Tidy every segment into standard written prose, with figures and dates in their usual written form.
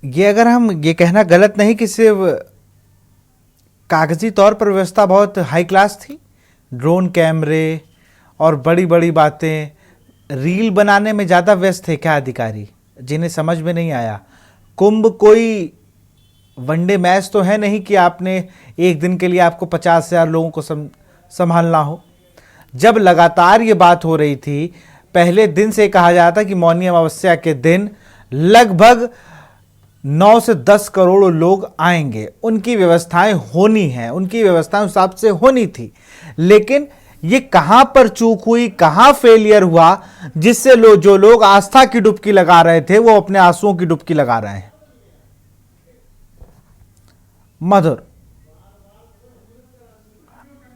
ये अगर हम ये कहना गलत नहीं कि सिर्फ कागजी तौर पर व्यवस्था बहुत हाई क्लास थी, ड्रोन कैमरे और बड़ी बड़ी बातें, रील बनाने में ज़्यादा व्यस्त थे क्या अधिकारी, जिन्हें समझ में नहीं आया? कुंभ कोई वनडे मैच तो है नहीं कि आपने एक दिन के लिए आपको 50,000 लोगों को संभालना हो। जब लगातार ये बात हो रही थी, पहले दिन से कहा जा रहा था कि मौनी अमावस्या के दिन लगभग 9 से 10 करोड़ लोग आएंगे, उनकी व्यवस्थाएं होनी हैं, उनकी व्यवस्थाएं उस हिसाब से होनी थी। लेकिन ये कहां पर चूक हुई, कहां फेलियर हुआ, जिससे जो लोग आस्था की डुबकी लगा रहे थे वो अपने आंसुओं की डुबकी लगा रहे हैं? मधुर,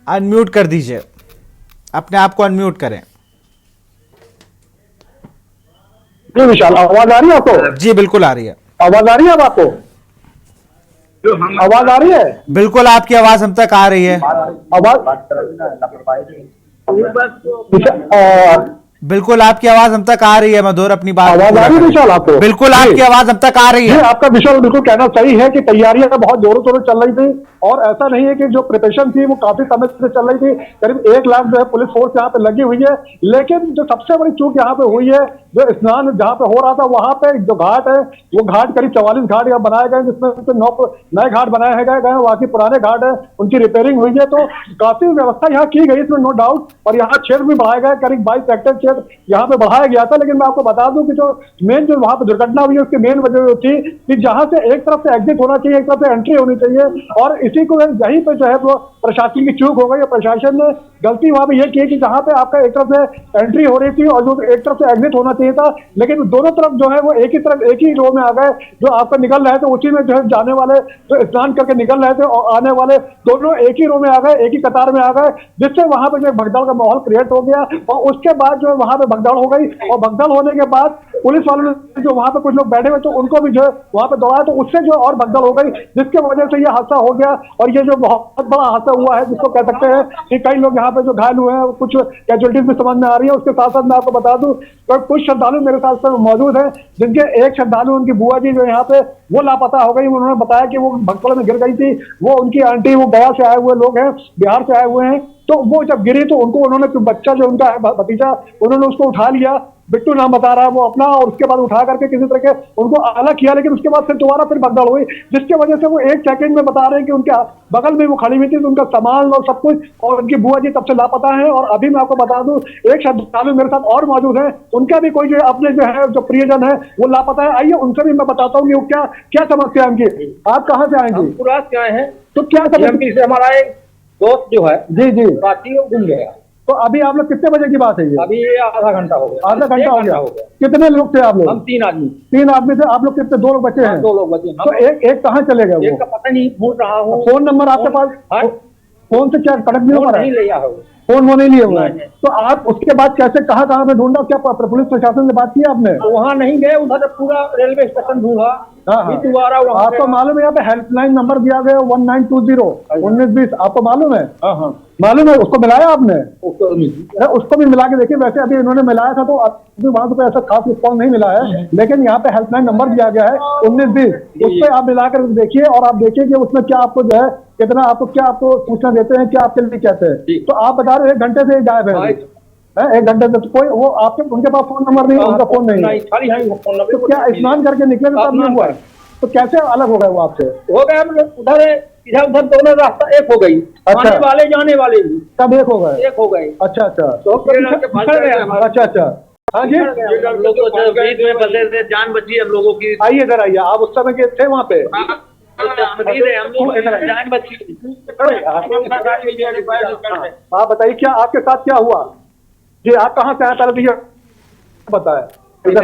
अनम्यूट कर दीजिए, अपने आप को अनम्यूट करें। जी विशाल, आवाज आ रही है आपको? जी बिल्कुल आ रही है। आवाज आ रही है अब आपको? आवाज आ रही है? बिल्कुल आपकी आवाज हम तक आ रही है। बिल्कुल आपकी आवाज हम तक आ रही है मधुर, अपनी बात आवाज आ रही है विशाल आपको? बिल्कुल आपकी आवाज हम तक आ रही है। आपका विशाल बिल्कुल कहना सही है कि तैयारियां बहुत जोरों शोरों चल रही थी, और ऐसा नहीं है कि जो प्रिपरेशन थी वो काफी समय से चल रही थी। करीब 1 लाख जो है पुलिस फोर्स यहाँ पे लगी हुई है। लेकिन जो सबसे बड़ी चूक यहाँ पे हुई है, जो स्नान जहाँ पे हो रहा था वहां पे जो घाट है, वो घाट करीब 44 घाट यहाँ बनाए गए, जिसमें से 9 नए घाट बनाए गए, बाकी पुराने घाट है उनकी रिपेयरिंग हुई है। तो काफी व्यवस्था यहाँ की गई इसमें, नो डाउट। और यहाँ क्षेत्र भी बढ़ाए गए, करीब 22 हेक्टेयर क्षेत्र यहाँ पे बढ़ाया गया था। लेकिन मैं आपको बता दूं कि जो मेन जो वहां पर दुर्घटना हुई है उसकी मेन वजह थी कि जहां से एक तरफ से एग्जिट होना चाहिए, एक तरफ से एंट्री होनी चाहिए, और इसी को यहीं पे जो है वो प्रशासन की चूक हो गई है। प्रशासन ने गलती वहां पे यह की कि जहां पे आपका एक तरफ से एंट्री हो रही थी और जो एक तरफ से एग्जिट होना चाहिए था, लेकिन दोनों तरफ जो है वो एक ही तरफ एक ही रो में आ गए। जो आपका निकल रहे थे उसी में जो है जाने वाले जो स्नान करके निकल रहे थे और आने वाले दोनों एक ही रो में आ गए, एक ही कतार में आ गए, जिससे वहां पे जो भगदड़ का माहौल क्रिएट हो गया। और उसके बाद जो है वहां पे भगदड़ हो गई, और भगदड़ होने के बाद पुलिस वालों ने जो वहां पे कुछ लोग बैठे हुए तो उनको भी जो है वहां पे दौड़ाया, तो उससे जो और भगदड़ हो गई, जिसके वजह से ये हादसा हो गया। और ये जो बहुत बड़ा हादसा हुआ है, जिसको कह सकते हैं कि कई लोग यहाँ पे जो घायल हुए हैं, कुछ कैजुअलिटीज भी समझ में आ रही है। उसके साथ साथ मैं आपको बता दूं तो कुछ श्रद्धालु मेरे साथ मौजूद हैं, जिनके एक श्रद्धालु उनकी बुआ जी जो यहाँ पे वो लापता हो गई। उन्होंने बताया कि वो भगदड़ में गिर गई थी। वो उनकी आंटी, वो गया से आए हुए लोग हैं, बिहार से आए हुए हैं, तो वो जब गिरी तो उनको उन्होंने बच्चा जो उनका है भतीजा, उन्होंने उसको उठा लिया, बिट्टू नाम बता रहा है वो अपना, और उसके बाद उठा करके किसी तरह के उनको आला किया। लेकिन उसके बाद फिर दोबारा फिर भगदड़ हुई, जिसकी वजह से वो 1 सेकंड में बता रहे हैं कि उनके बगल में वो खड़ी हुई थी, तो उनका सामान और सब कुछ, और उनकी बुआ जी तब से लापता है। और अभी मैं आपको बता दूं एक श्रद्धालु मेरे साथ और मौजूद है, उनका भी कोई जो अपने जो है जो प्रियजन है वो लापता है। आइए उनसे भी मैं बताता हूँ कि क्या क्या समस्या है उनकी। आप कहाँ से आएंगे? पूरा से आए हैं। तो क्या समस्या से हमारा एक दोस्त जो है जी जी साथी वो गुम गया। तो अभी आप लोग कितने बजे की बात है ये? अभी ये आधा घंटा हो गया। आधा घंटा हो गया। कितने लोग थे आप लोग? हम 3 आदमी। 3 आदमी थे आप लोग? कितने? 2 लोग बचे हैं? 2 लोग बचे। तो एक कहाँ चले गए? एक का पता नहीं, ढूंढ रहा हूँ। फोन नंबर आपके पास? फोन से क्या कनेक्ट नहीं हो रहा है? नहीं लिया है फोन वो नहीं लिए हुए हैं। तो आप उसके बाद कैसे कहाँ कहाँ पे ढूंढा? क्या पुलिस प्रशासन से बात की आपने? वहाँ नहीं गए, उधर पूरा रेलवे स्टेशन ढूंढा। दोबारा आपको मालूम है यहाँ पे हेल्पलाइन नंबर दिया गया 1920 1920, आपको मालूम है? मालूम है? उसको मिलाया आपने? उसको भी मिला के देखिए। वैसे अभी इन्होंने मिलाया था तो अभी वहां पे ऐसा खास रिस्पॉन्स नहीं मिला है, लेकिन यहाँ पे हेल्पलाइन नंबर दिया गया है 1920, उस पर आप मिलाकर देखिए, और आप देखिए कि उसमें क्या आपको जो है कितना आपको क्या आपको सूचना देते हैं, क्या आपके लिए कहते हैं। तो आप बता रहे 1 घंटे से गायब है, 1 घंटे से। तो कोई वो आपके उनके पास फोन नंबर नहीं, उनका फोन नहीं है। तो क्या स्नान करके निकले तो तब नहीं हुआ? तो कैसे अलग हो गए वो आपसे? हो गए हम लोग उधर इधर उधर दोनों रास्ता एक हो गई। अच्छा। आने वाले जाने वाले भी सब एक हो गए? एक हो गए। अच्छा अच्छा। तो अच्छा अच्छा। हाँ जी, हम लोग तो बीच में फंसे थे, जान बची हम लोगों की। आइए इधर आइए। आप उस समय के थे वहाँ पे? जान बची। आप बताइए क्या आपके साथ क्या हुआ जी? आप कहाँ से आए पहले तो ये बताया।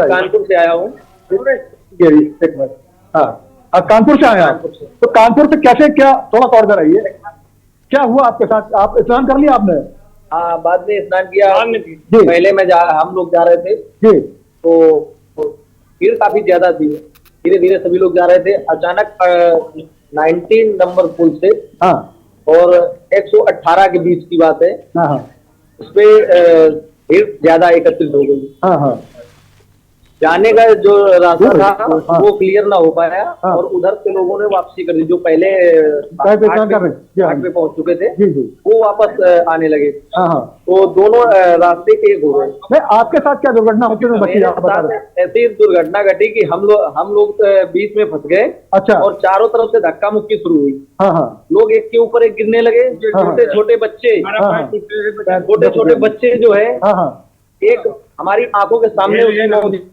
कानपुर से आया हूँ। एक मिनट। हाँ, आप कानपुर से आए आप? तो कानपुर से कैसे क्या, थोड़ा और इधर आइए, क्या हुआ आपके साथ? आप स्नान कर लिया आपने? हाँ, बाद में स्नान किया। पहले में हम लोग जा रहे थे जी, तो भीड़ काफी ज्यादा थी। धीरे धीरे सभी लोग जा रहे थे। अचानक 19 नंबर पुल से हाँ, और 118 के बीच की बात है, हाँ, उसपे भीड़ ज्यादा एकत्रित हो गई। हाँ, हाँ, जाने का जो रास्ता था हाँ। वो क्लियर ना हो पाया हाँ। और उधर से लोगों ने वापसी कर दी, जो पहले पहचान कर रहे हैं। घाट पे पहुंच चुके थे जी जी। वो वापस आने लगे। हाँ हाँ। तो दोनों रास्ते एक हो गए। नहीं, आपके साथ क्या दुर्घटना होती है मेरे आप बता साथ रहे। ऐसी दुर्घटना घटी कि हम लोग बीच में फंस गए। अच्छा। और चारों तरफ से धक्का मुक्की शुरू हुई। हाँ हाँ। लोग एक के ऊपर एक गिरने लगे। हाँ। छोटे छोटे बच्चे, हाँ। छोटे छोटे बच्चे जो है, हाँ हाँ। एक हमारी आंखों के सामने उसकी मौत हुई।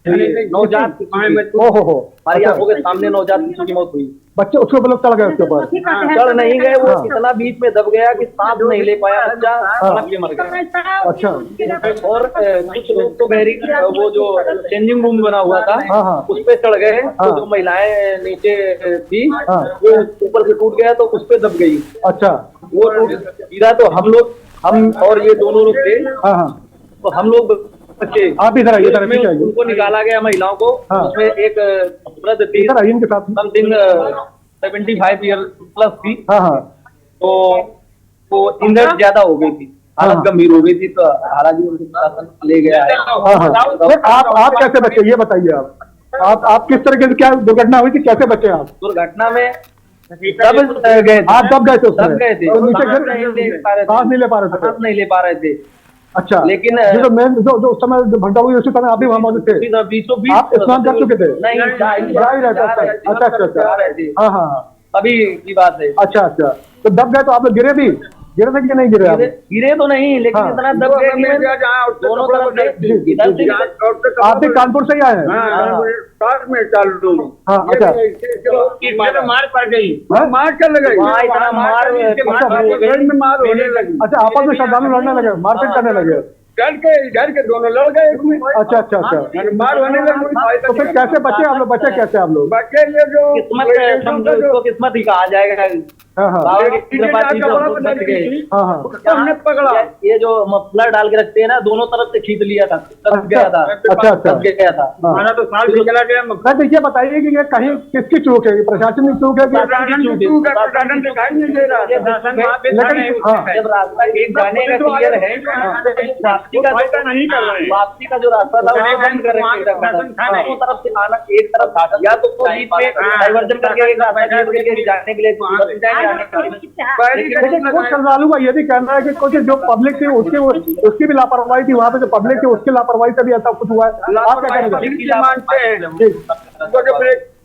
नवजात शिशु। ओहो। हमारी अच्छा। आंखों के सामने नवजात शिशु की मौत हुई। बच्चे उसके ऊपर लोग चढ़ गए उसके ऊपर। चढ़ नहीं गए, वो हाँ। इतना बीच में दब गया कि सांस नहीं ले पाया, बच्चा सड़क पे मर गया। अच्छा। और कुछ लोग तो बहरी वो जो चेंजिंग रूम बना हुआ था हाँ हाँ। उस पे चढ़ गए। हाँ। तो जो महिलाएं नीचे थी हाँ। वो ऊपर से टूट गया तो उस पे दब गई। अच्छा। वो टूट गिरा तो हम और ये दोनों लोग थे। हाँ हाँ। तो हम लोग बच्चे आप इधर आइए, इधर उसमें आइए। उनको निकाला गया महिलाओं को। हाँ। उसमें एक वृद्ध थी, इधर आइए इनके साथ। समथिंग 75 ईयर प्लस थी। हाँ हाँ। तो वो इंजर्ड ज्यादा हो गई थी, हालत हाँ। गंभीर हो गई थी। तो हालांकि उनको प्रशासन ले गया है। हाँ हाँ। नहीं, आप कैसे बचे ये बताइए। आप किस तरह की क्या दुर्घटना हुई थी, कैसे बचे आप? दुर्घटना में दब गए थे। आप दब गए थे उसमें? दब गए थे, तो नीचे सांस गिर- नहीं ले पा रहे थे। सांस नहीं ले पा रहे थे? सांस नहीं ले पा रहे थे। अच्छा। लेकिन ये जो मेन जो उस समय जो घंटा हुई उसी समय आप भी वहाँ मौजूद थे? बीचों बीच आप स्नान कर चुके थे? नहीं, जा ही रहता था। अच्छा अच्छा जा रहे थे। अच्छा। हाँ हाँ हाँ। अभी की बात है। अच्छा अच्छा। तो दब गए तो आप लोग गिरे भी? गिरे थे कि नहीं गिरे आप? गिरे तो नहीं, लेकिन हाँ। इतना दब गए कि मैं दोनों तरफ जी, जी, इधर जी। से आप भी कानपुर से ही आए हैं? हाँ अच्छा। मार पड़ गई, हाँ? मार चल गई। वहाँ इतना मार में मार होने लगी। अच्छा, आपस में श्रद्धालु लड़ने लगे, मारपीट करने लगे? डर के दोनों लड़ गए इसमें। अच्छा अच्छा अच्छा। मैंने मार होने लगी। तो फिर कैसे बचे आप लोग? बचे कैसे आप लोग? बच्चे ये जो किस्मत समझो, इसको किस्मत ही कहा जाएगा। हाँ हाँ। बाबा की कृपा थी तो हम बच गए। हाँ हाँ। हमने पकड़ा। ये जो मफलर डाल के रखते हैं ना, दोनों तरफ से खींच लिया था, दब गया था। अच्छा अच्छा। दब गया था। हाँ। हमारा तो साल भी चला गया। सर ये बताइए कि ये कहीं किसकी चूक है? ये प्रशासन की चूक है कि? प्रशासन की चूक है, प्रशासन दिखाई नहीं दे रहा। प्रशासन वहाँ पे था नहीं। हाँ। जब रास्ता एक जाने का क्लियर है, वापसी का नहीं कर रहे हैं। वापसी का जो रास्ता था वो बंद कर रहे थे। दोनों तरफ से आना, एक तरफ या तो बीच में डाइवर्जन करके एक रास्ता क्लियर करके जाने के लिए। लेकिन कुछ श्रद्धालु का ये भी कहना है कि कुछ जो पब्लिक थी उसकी भी लापरवाही थी, वहाँ पे जो पब्लिक थी उसकी लापरवाही से भी ऐसा कुछ हुआ है। आप क्या कहेंगे? मानते हैं जी। वो जो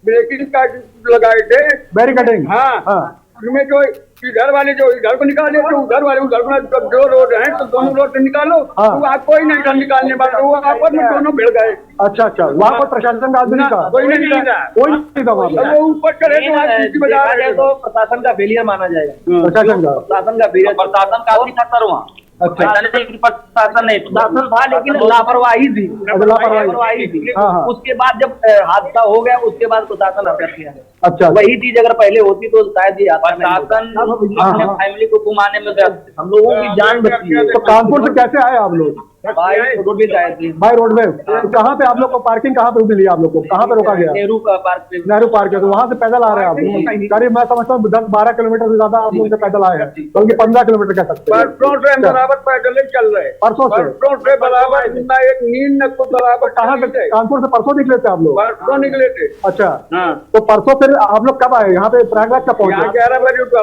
ब्रेकिंग का लगाए थे, बैरिकेडिंग। हाँ हाँ। उनमें जो इधर वाले जो इधर को निकाले तो उधर वाले उधर को, दो रोड है तो दोनों रोड से निकालो। हाँ। तो आप कोई नहीं था निकालने वाला, वो आपस में दोनों भिड़ गए। अच्छा अच्छा। वहाँ पर प्रशासन का आदमी नहीं था? कोई नहीं था। कोई नहीं था वहाँ अब पर? वो ऊपर चढ़े तो आप किसी बजा रहे हो। तो प्रशासन का फेलियर माना जाएगा। प्रशासन का? प्रशासन का फेलियर, प्रशासन काफी था सर वहाँ। अच्छा। प्रशासन नहीं, प्रशासन था लेकिन लापरवाही थी। लापरवाही थी। हाँ हाँ। उसके बाद जब हादसा हो गया उसके बाद प्रशासन हरकत किया। अच्छा। वही चीज अगर पहले होती तो शायद ये प्रशासन अपने हाँ। फैमिली को घुमाने में व्यस्त थे। हम लोगों की जान बची है। तो कानपुर से कैसे आए आप लोग? भाई रोडवेज आए थे। By roadways. तो कहाँ पे आप लोग को पार्किंग कहाँ पे मिली? आप लोग को कहाँ पे रोका गया? नेहरू पार्क पे। नेहरू पार्क है, तो वहाँ से पैदल आ रहे हैं आप लोग? करीब मैं समझता हूँ 10-12 किलोमीटर से ज्यादा आप लोग से पैदल आए हैं, बल्कि 15 किलोमीटर कह सकते हैं। परसों से हम बराबर पैदल ही चल रहे हैं। परसों से? परसों से बराबर ना एक नींद न को बराबर। कहाँ से? कानपुर से परसों निकले थे आप लोग? परसों निकले थे। अच्छा। हाँ। तो परसों फिर आप लोग कब आए यहाँ पे? प्रयागराज कब यहाँ पहुंचे? 11 बजे उठा,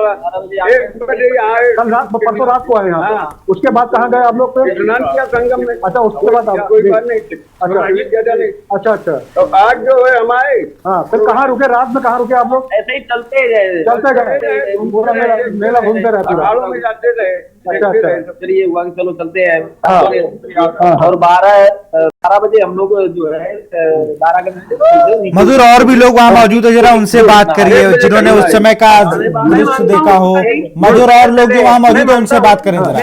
1 बजे आए। कल रात, परसों रात को आए यहाँ पे? हाँ। उसके बाद कहाँ गए आप लोग फिर? स्नान किया संगम में। अच्छा, उसके बाद आप? कोई बात नहीं। अच्छा। ज्यादा नहीं। अच्छा अच्छा। तो आज जो है हमारे, हाँ, फिर कहाँ रुके? रात में कहाँ रुके आप लोग? ऐसे ही चलते गए। चलते गए? पूरा मेला घूमते रहे पूरा? पहाड़ों में जाते रहे। अच्छा अच्छा। फिर ये हुआ कि चलो चलते हैं। हाँ। और 12 बजे हम लोग जो है 12 के मधुर और भी लोग वहाँ मौजूद है, जरा उनसे बात करिए जिन्होंने उस समय का दृश्य देखा हो। मधुर और लोग जो वहाँ मौजूद है उनसे बात करें जरा।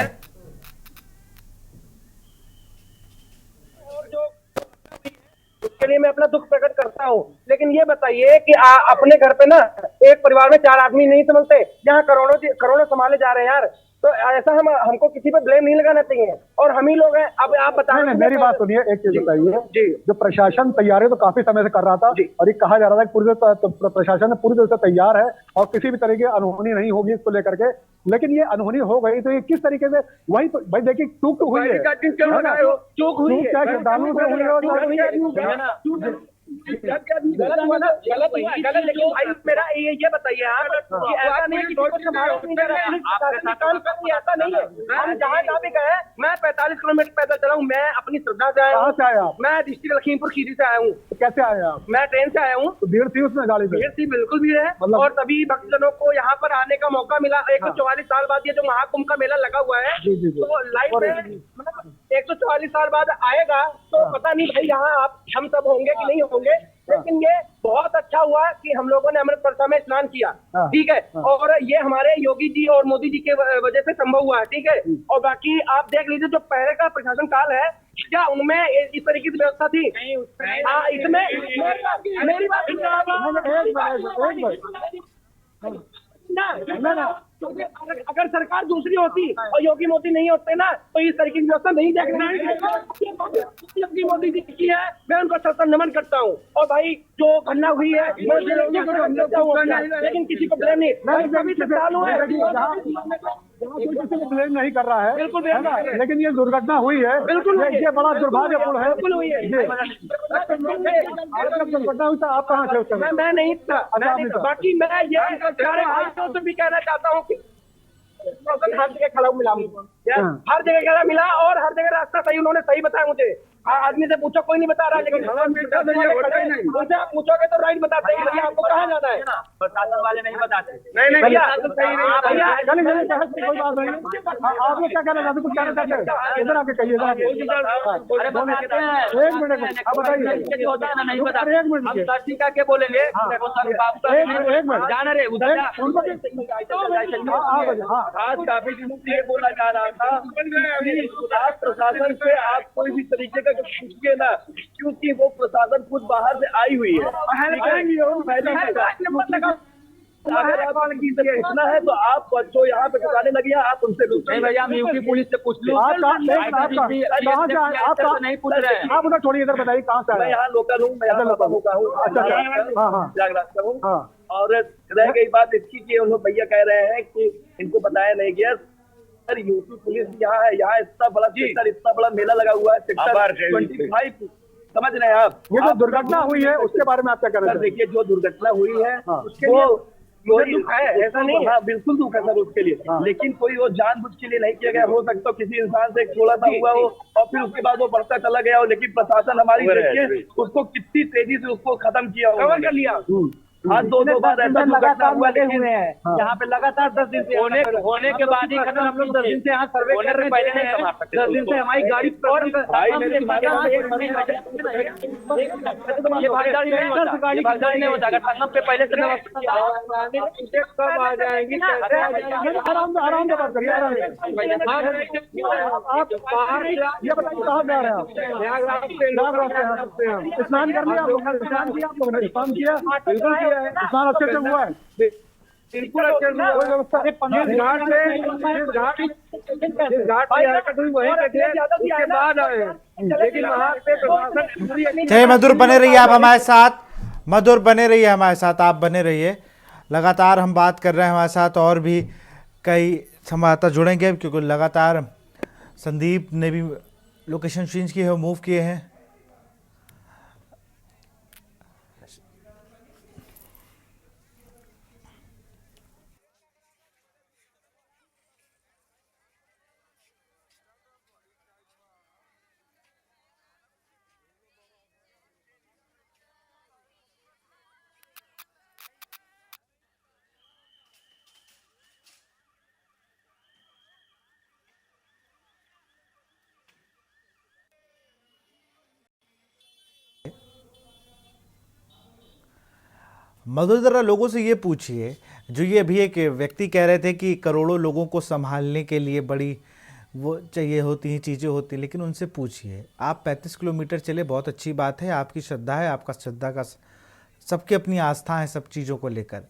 उसके लिए मैं अपना दुख प्रकट करता हूँ। लेकिन ये बताइए कि अपने घर पे ना एक परिवार में 4 आदमी नहीं संभलते, यहाँ करोड़ों संभाले जा रहे हैं यार। तो ऐसा हमको किसी पे ब्लेम नहीं लगाना चाहिए, और हम ही लोग हैं। अब आप बताएं। नहीं, मेरी बात सुनिए, एक चीज बताइए जी, जो प्रशासन तैयारी तो काफी समय से कर रहा था और ये कहा जा रहा था कि पूरी प्रशासन पूरी तरह से तैयार है और किसी भी तरह की अनहोनी नहीं होगी इसको लेकर के, लेकिन ये अनहोनी हो गई तो ये किस तरीके से, वही तो भाई देखिए चूक तो हुई है, चूक हुई है, क्या श्रद्धालुओं से हुई है, गलत हुआ ना, गलत हुआ, गलत। लेकिन भाई मेरा ये बताइए आप कि ऐसा नहीं है कि किसी को संभाला नहीं जा रहा है, काम करनी ऐसा नहीं है। हम जहाँ भी गए, मैं 45 किलोमीटर पैदल चला हूँ, मैं अपनी श्रद्धा से आया हूँ। कहाँ से आया आप? मैं डिस्ट्रिक्ट लखीमपुर खीरी से आया हूँ। तो कैसे आए आप? मैं ट्रेन से आया हूँ। तो भीड़ थी उसमें गाड़ी में? भीड़ थी, बिल्कुल भीड़ है। और तभी भक्तजनों को यहाँ पर आने का मौका मिला। 144 साल बाद ये जो महाकुंभ का मेला लगा हुआ है, तो लाइव में मतलब 144 साल बाद आएगा, तो पता नहीं भाई यहाँ आप हम सब होंगे कि नहीं होंगे, लेकिन ये बहुत अच्छा हुआ कि हम लोगों ने अमृत वर्षा में स्नान किया, ठीक है। और ये हमारे योगी जी और मोदी जी के वजह से संभव हुआ है, ठीक है। और बाकी आप देख लीजिए, जो पहले का प्रशासन काल है, क्या उनमें इस तरीके की व्यवस्था थी? हाँ, इसमें मेरी बात ना, अगर सरकार दूसरी होती और योगी मोदी नहीं होते ना, तो इस तरीके की व्यवस्था नहीं देख रही। योगी मोदी जी की है, मैं उनको सर नमन करता हूँ। और भाई जो घटना हुई है, लेकिन किसी को ब्लेम नहीं, सभी से चालू है, ब्लेम नहीं कर रहा है, बिल्कुल, लेकिन ये दुर्घटना हुई है, बिल्कुल ये बड़ा दुर्भाग्यपूर्ण है, बिल्कुल हुई है। दुर्घटना हुई तो आप कहाँ थे? मैं नहीं था। बाकी मैं ये सारे भाइयों से भी कहना चाहता हूँ कि हर जगह खड़ा मिला मुझे, हर जगह खड़ा मिला, और हर जगह रास्ता सही उन्होंने सही बताया मुझे। आदमी से पूछो, कोई नहीं बता रहा, लेकिन उनसे आप पूछोगे तो राइट बताते हैं कि आपको कहाँ जाना है। प्रशासन वाले नहीं बताते। नहीं भैया, कोई बात नहीं। आप लोग क्या कहना चाहते, कुछ कहना चाहते हैं? इधर आके कहिए, एक मिनट आप बताइए। नहीं बताते, एक मिनट हम साथी का क्या बोलेंगे? एक मिनट जाना रे उधर। आज काफी दिनों से बोला जा रहा था आप प्रशासन से आप कोई भी तरीके का पूछिए ना, क्योंकि वो प्रशासन खुद बाहर से आई हुई है। अगर आप इतना है तो आप जो यहाँ पे टकाने लगी है, आप उनसे नहीं भैया, हम यूपी पुलिस से पूछ लो। नहीं पूछ रहे हैं, आप उधर छोड़िए, इधर बताइए कहाँ से? मैं यहाँ लोकल हूँ, मैं यहाँ लोकल हूँ, प्रयागराज हूँ। और रह गई बात इसकी कि उन लोग भैया कह रहे हैं कि इनको बताया नहीं गया। सर यूपी पुलिस यहाँ है, यहाँ इतना बड़ा सेक्टर, इतना बड़ा मेला लगा हुआ है, सेक्टर 25, समझ रहे हैं आप? ये जो दुर्घटना हुई है उसके बारे में आप क्या कर रहे हैं? देखिए, जो दुर्घटना हुई है उसके लिए दुख है, ऐसा नहीं है। हाँ, बिल्कुल दुख है सर उसके लिए, लेकिन कोई वो जानबूझ के लिए नहीं किया गया। हो सकता है किसी इंसान से थोड़ा सा हुआ हो और फिर उसके बाद वो बढ़ता चला गया हो, लेकिन प्रशासन हमारी देखिए उसको कितनी तेजी से उसको खत्म किया, कवर कर लिया। हाँ, दो बार ऐसा लगातार लगे हुए हैं यहाँ पे, लगातार 10 दिन से होने के बाद ही खत्म। हम लोग 10 दिन से यहाँ सर्वे कर रहे हैं, 10 दिन से हमारी गाड़ी ये भागीदारी नहीं होता। अगर संगम पे पहले से कब आ जाएंगी, आराम से बात करिए। आप ये बताइए कहाँ जा रहे हैं आप? स्नान कर लिया आप लोगों ने? स्नान किया आप लोगों ने? स्नान किया? बिल्कुल किया है। स्नान अच्छे से हुआ है, बिल्कुल अच्छे से। कोई व्यवस्था जिस घाट पे हरकत हुई वहीं पे थे, उसके बाद आए, लेकिन वहाँ पे प्रशासन। चाहे मधुर बने रहिए आप हमारे साथ, मधुर बने रहिए हमारे साथ, आप बने रहिए। लगातार हम बात कर रहे हैं, हमारे साथ और भी कई संवाददाता जुड़ेंगे, क्योंकि लगातार संदीप ने भी लोकेशन चेंज की है, मूव किए हैं। मधुर, जरा लोगों से ये पूछिए, जो ये अभी एक व्यक्ति कह रहे थे कि करोड़ों लोगों को संभालने के लिए बड़ी वो चाहिए होती हैं, चीज़ें होती हैं, लेकिन उनसे पूछिए, आप 35 किलोमीटर चले, बहुत अच्छी बात है, आपकी श्रद्धा है, आपका श्रद्धा का सबकी अपनी आस्था है सब चीज़ों को लेकर,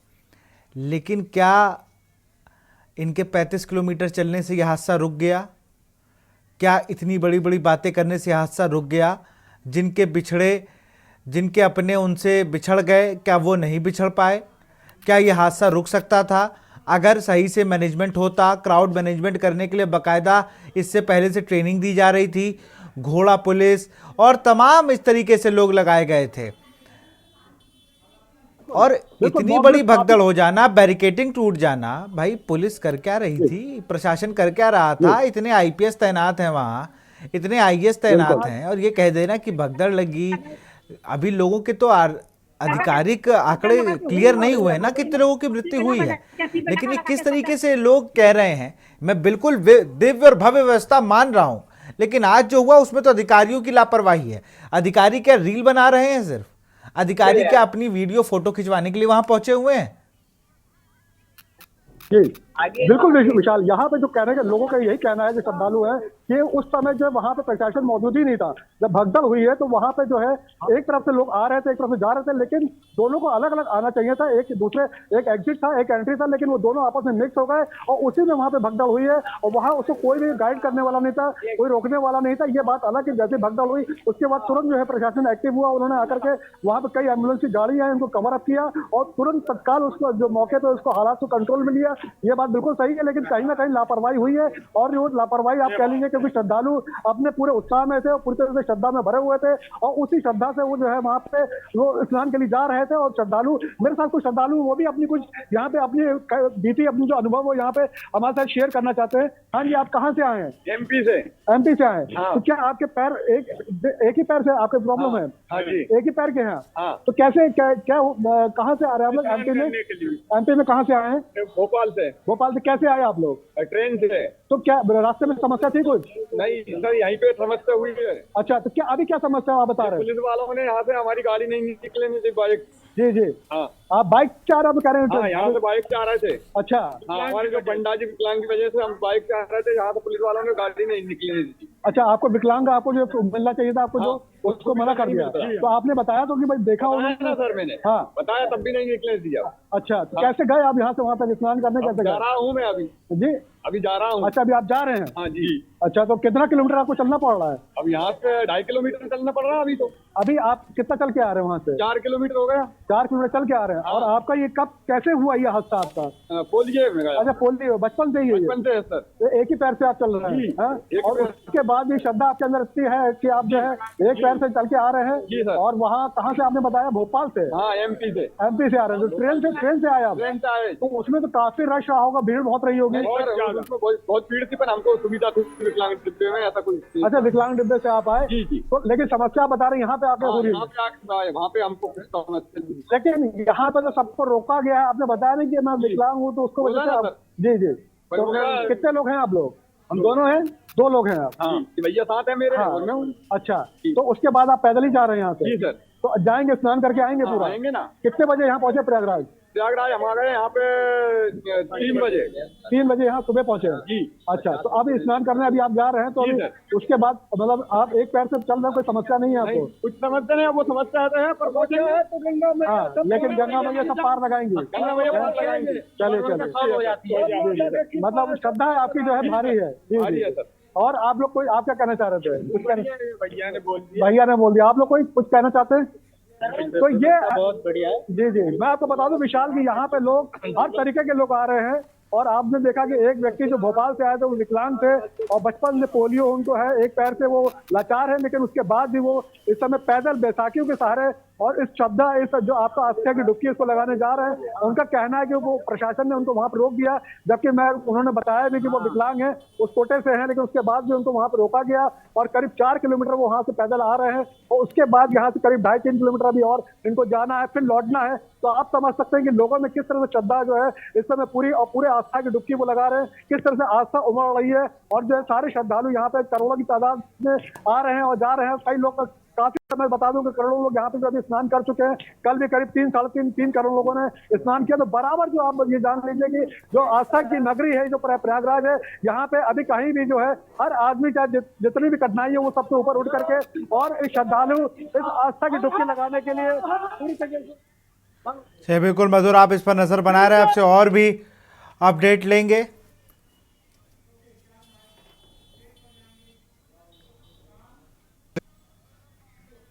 लेकिन क्या इनके 35 किलोमीटर चलने से यह हादसा रुक गया? क्या इतनी बड़ी बड़ी बातें करने से हादसा रुक गया? जिनके अपने उनसे बिछड़ गए, क्या वो नहीं बिछड़ पाए? क्या यह हादसा रुक सकता था अगर सही से मैनेजमेंट होता? क्राउड मैनेजमेंट करने के लिए बाकायदा इससे पहले से ट्रेनिंग दी जा रही थी, घोड़ा पुलिस और तमाम इस तरीके से लोग लगाए गए थे। और इतनी बड़ी भगदड़ हो जाना, बैरिकेडिंग टूट जाना, भाई पुलिस कर क्या रही थी, प्रशासन कर क्या रहा था? इतने आईपीएस तैनात हैं वहां, इतने आईएएस तैनात हैं, और ये कह देना कि भगदड़ लगी। अभी लोगों के तो आधिकारिक आंकड़े क्लियर नहीं हुए हैं ना कितने लोगों की मृत्यु हुई है, लेकिन ये किस तरीके से लोग कह रहे हैं। मैं बिल्कुल दिव्य और भव्य व्यवस्था मान रहा हूं, लेकिन आज जो हुआ उसमें तो अधिकारियों की लापरवाही है। अधिकारी क्या रील बना रहे हैं? सिर्फ अधिकारी क्या अपनी वीडियो फोटो खिंचवाने के लिए वहां पहुंचे हुए हैं? जी बिल्कुल विशाल, यहाँ पे जो कहने के लोगों का यही कहना है जो श्रद्धालु है कि उस समय जो वहाँ पे प्रशासन मौजूद ही नहीं था। जब भगदड़ हुई है तो वहाँ पे जो है एक तरफ से लोग आ रहे थे, एक तरफ से जा रहे थे, लेकिन दोनों को अलग अलग आना चाहिए था। एक एग्जिट था, एक एंट्री था, लेकिन वो दोनों आपस में मिक्स हो गए और उसी में वहाँ पे भगदड़ हुई है। और वहाँ उसको कोई भी गाइड करने वाला नहीं था, कोई रोकने वाला नहीं था। ये बात अलग कि जैसे भगदड़ हुई उसके बाद तुरंत जो है प्रशासन एक्टिव हुआ, उन्होंने आकर के वहाँ पे कई एम्बुलेंस की गाड़ी आई, उनको कवर अप किया और तुरंत तत्काल उसको जो मौके पे उसको हालात को कंट्रोल में लिया। ये बात बिल्कुल सही है, लेकिन कहीं ना कहीं लापरवाही हुई है। और जो लापरवाही आप कह लीजिए, क्योंकि श्रद्धालु अपने पूरे उत्साह में थे और पूरी तरह से श्रद्धा में भरे हुए थे और उसी श्रद्धा से वो जो है वहां पे वो स्नान के लिए जा रहे थे। और श्रद्धालु, मेरे साथ कुछ श्रद्धालु वो भी अपनी कुछ यहाँ पे अपनी बीती अपनी जो अनुभव वो यहाँ पे हमारे साथ शेयर करना चाहते हैं। हाँ जी, आप कहाँ से आए हैं? एमपी से। एमपी से आए? हाँ। तो क्या आपके पैर एक ही पैर से आपके प्रॉब्लम है? हाँ जी, एक ही पैर के हैं? हाँ। तो कैसे क्या कहाँ से आ रहे हैं आप लोग एमपी में? एमपी में कहाँ से आए हैं? भोपाल से। भोपाल से कैसे आए आप लोग? ट्रेन से। तो क्या रास्ते में समस्या थी कुछ? नहीं सर, यहीं पे समस्या हुई है। अच्छा, तो क्या अभी क्या समस्या आप बता रहे हैं? पुलिस वालों ने यहाँ से हमारी गाड़ी नहीं निकलने दी, बाइक। जी जी, हाँ। आप बाइक से आ रहे कह रहे हैं? हाँ, यहाँ से बाइक से आ रहे थे। अच्छा। हाँ, हमारे जो पंडाजी विकलांग की वजह से हम बाइक से आ रहे थे, यहाँ से पुलिस वालों ने गाड़ी नहीं निकलने दी। अच्छा, आपको विकलांग आपको जो मिलना चाहिए था आपको, जो उसको मना कर दिया। तो आपने बताया तो कि भाई देखा होगा ना सर, मैंने हाँ बताया तब भी नहीं निकलने दिया। अच्छा, तो कैसे गए आप यहाँ से वहाँ तक स्नान करने? कैसे जा गए? रहा हूँ मैं अभी। जी, अभी जा रहा हूँ। अच्छा, अभी आप जा रहे हैं? हाँ जी। अच्छा, तो कितना किलोमीटर आपको चलना पड़ रहा है? अब यहाँ से 2.5 किलोमीटर चलना पड़ रहा है अभी तो। अभी आप कितना चल के आ रहे हैं वहाँ से? 4 किलोमीटर हो गया। 4 किलोमीटर चल के आ रहे हैं। और आपका ये कब कैसे हुआ ये हादसा आपका? पोलियो में गया। अच्छा, पोलियो बचपन से ही है? बचपन से है सर। तो एक ही पैर से आप चल रहे हैं? हाँ? और उसके बाद भी श्रद्धा आपके अंदर इतनी है कि आप जो है एक पैर से चल के आ रहे हैं? जी सर। और वहाँ कहाँ से आपने बताया? भोपाल से? हाँ, एमपी से। एमपी से आ रहे हैं? तो ट्रेन से आए आप? ट्रेन से आए। तो उसमें तो काफी रश रहा होगा, भीड़ बहुत रही होगी? बहुत भीड़ थी, पर हमको सुविधा थी विकलांग डिब्बे में, ऐसा कुछ। अच्छा, विकलांग डिब्बे से आप आए? जी जी। तो लेकिन समस्या आप बता रहे हैं यहाँ पे आपने हो रही है? वहाँ पे हमको समस्या नहीं। लेकिन यहाँ पे तो सबको रोका गया है। आपने बताया नहीं कि मैं विकलांग हूँ, तो उसको वजह से आप। जी जी। तो कितने लोग हैं आप लोग? हम दोनों हैं। 2 लोग हैं आप? हाँ, भैया साथ है मेरे। हाँ। अच्छा, तो उसके बाद आप पैदल ही जा रहे हैं यहाँ से? जी सर। तो जाएंगे, स्नान करके आएंगे पूरा? आएंगे ना। कितने बजे यहाँ पहुँचे प्रयागराज? प्रयागराज हम आ गए यहाँ पे 3 बजे। 3 बजे यहाँ सुबह पहुँचे? जी। अच्छा, तो अभी स्नान करने अभी आप जा रहे हैं, तो अभी उसके बाद मतलब आप एक पैर से चल रहे, कोई समस्या नहीं है आपको? कुछ समस्या नहीं है, वो समस्या है पर तो गंगा में। हाँ, लेकिन गंगा मैया सब पार लगाएंगे? चलिए चलिए, मतलब श्रद्धा आपकी जो है भारी है। जी जी। और आप लोग कोई, आप क्या कहना चाह रहे थे? भैया ने बोल दिया। आप लोग कोई कुछ कहना चाहते हैं? तो ये बहुत बढ़िया है। जी जी, मैं आपको बता दूं विशाल कि यहाँ पे लोग हर तरीके के लोग आ रहे हैं। और आपने देखा कि एक व्यक्ति जो भोपाल से आए थे वो विकलांग थे और बचपन से पोलियो उनको है, एक पैर से वो लाचार है, लेकिन उसके बाद भी वो इस समय पैदल बैसाखियों के सहारे और इस श्रद्धा, इस जो आपका अस्थि की डुबकी इसको लगाने जा रहे हैं। उनका कहना है कि वो प्रशासन ने उनको वहां पर रोक दिया, जबकि उन्होंने बताया भी कि वो विकलांग है, उस कोटे से हैं, लेकिन उसके बाद भी उनको वहां पर रोका गया और करीब 4 किलोमीटर वो वहां से पैदल आ रहे हैं। और उसके बाद यहाँ से करीब 2.5-3 किलोमीटर अभी और इनको जाना है, फिर लौटना है। तो आप समझ सकते हैं कि लोगों में किस तरह से श्रद्धा जो है इस समय पूरे आस्था की डुबकी वो लगा रहे हैं, किस तरह से आस्था उमड़ रही है। और जो है सारे श्रद्धालु यहाँ पे करोड़ों की तादाद में आ रहे हैं और जा रहे हैं। कई लोग काफी समय बता दूं कि करोड़ों लोग यहाँ पे जो अभी स्नान कर चुके हैं। कल भी करीब 3-3.5 करोड़ लोगों ने स्नान किया। तो बराबर जो आप ये जान लीजिए कि जो आस्था की नगरी है, जो प्रयागराज है, यहाँ पे अभी कहीं भी जो है हर आदमी चाहे जितनी भी कठिनाई है वो सबसे ऊपर उठ करके और इस श्रद्धालु इस आस्था की डुबकी लगाने के लिए पूरी तरीके से। बिल्कुल मधुर, आप इस पर नजर बना रहे हैं, आपसे और भी अपडेट लेंगे।